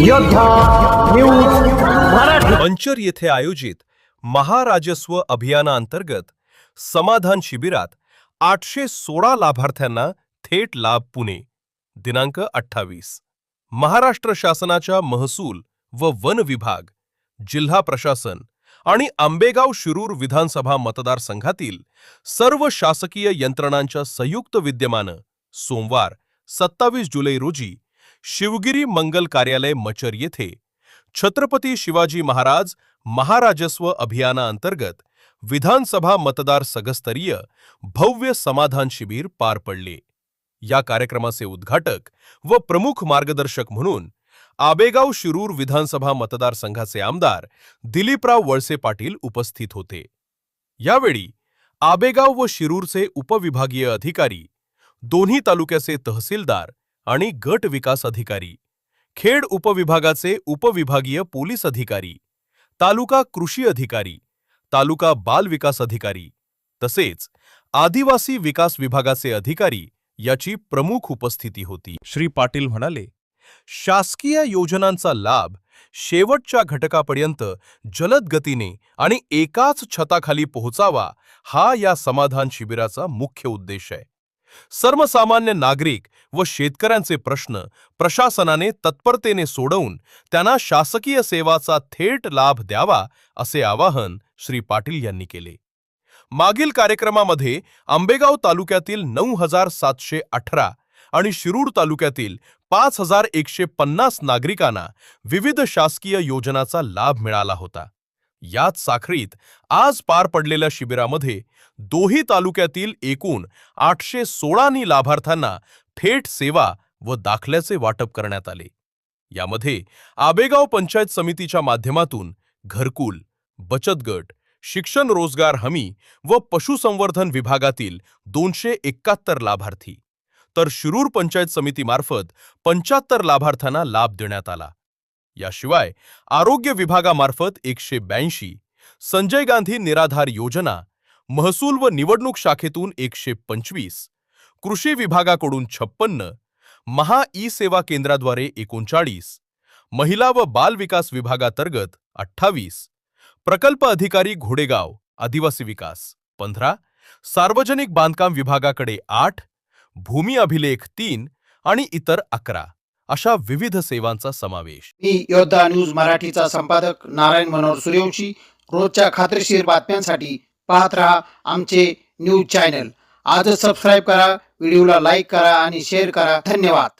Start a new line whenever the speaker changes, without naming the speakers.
योद्धा न्यूज मराठी
मंचर येथे आयोजित महाराजस्व अभियानांतर्गत समाधान शिबिरात 816 लाभार्थ्यांना थेट लाभ. पुणे दिनांक 28. महाराष्ट्र शासनाच्या महसूल व वन विभाग, जिल्हा प्रशासन आणि आंबेगाव शिरूर विधानसभा मतदारसंघातील सर्व शासकीय यंत्रणांच्या संयुक्त विद्यमानं सोमवार 27 जुलै रोजी शिवगिरी मंगल कार्यालय मचर येथे छत्रपती शिवाजी महाराज महाराजस्व अभियानांतर्गत विधानसभा मतदार सगस्तरीय भव्य समाधान शिबिर पार पडले. या कार्यक्रमाचे उद्घाटक व प्रमुख मार्गदर्शक म्हणून आबेगाव शिरूर विधानसभा मतदारसंघाचे आमदार दिलीपराव वळसे पाटील उपस्थित होते. यावेळी आबेगाव व शिरूरचे उपविभागीय अधिकारी, दोन्ही तालुक्याचे तहसीलदार आणि गट विकास अधिकारी, खेड उपविभागाचे उपविभागीय पोलीस अधिकारी, तालुका कृषी अधिकारी, तालुका बाल विकास अधिकारी तसेच आदिवासी विकास विभागाचे अधिकारी याची प्रमुख उपस्थिती होती. श्री पाटील म्हणाले, शासकीय योजनांचा लाभ शेवटच्या घटकापर्यंत जलद गतीने आणि एकाच छताखाली पोहोचावा हा या समाधान शिबिराचा मुख्य उद्देश आहे. सर्वसामान्य नागरिक व शेतकऱ्यांचे प्रश्न प्रशासनाने तत्परतेने सोडवून त्यांना शासकीय सेवाचा थेट लाभ द्यावा असे आवाहन श्री पाटील यांनी केले. मागील कार्यक्रमामध्ये आंबेगाव तालुक्यातील 9718 आणि शिरूर तालुक्यातील 5150 नागरिकांना विविध शासकीय योजनांचा लाभ मिळाला होता. याच साखळीत आज पार पडलेल्या शिबिरामध्ये दोही तालुक्यातील एकूण 816 लाभार्थ्यांना थेट सेवा व दाखल्याचे वाटप करण्यात आले. यामध्ये आबेगाव पंचायत समितीच्या माध्यमातून घरकुल, बचत गट, शिक्षण रोजगार हमी व पशुसंवर्धन विभागातील 271 लाभार्थी, तर शिरूर पंचायत समितीमार्फत 75 लाभार्थ्यांना लाभ देण्यात आला. याशिवाय आरोग्य विभागामार्फत 182, संजय गांधी निराधार योजना, महसूल व निवडणूक शाखेतून 125, कृषी विभागाकडून 56, महा ई सेवा केंद्राद्वारे 39, महिला व बाल विकास विभागांतर्गत 28, प्रकल्प अधिकारी घोडेगाव आदिवासी विकास 15, सार्वजनिक बांधकाम विभागाकडे 8, भूमी अभिलेख 3 आणि इतर 11 अशा विविध सेवांचा समावेश.
मी योद्धा न्यूज मराठीचा संपादक नारायण मनोहर सूर्यवंशी. रोजच्या खात्रीशीर बातम्यांसाठी पाहत रहा आमचे न्यूज चॅनल. आजच सबस्क्राईब करा, व्हिडिओला लाईक करा आणि शेअर करा. धन्यवाद.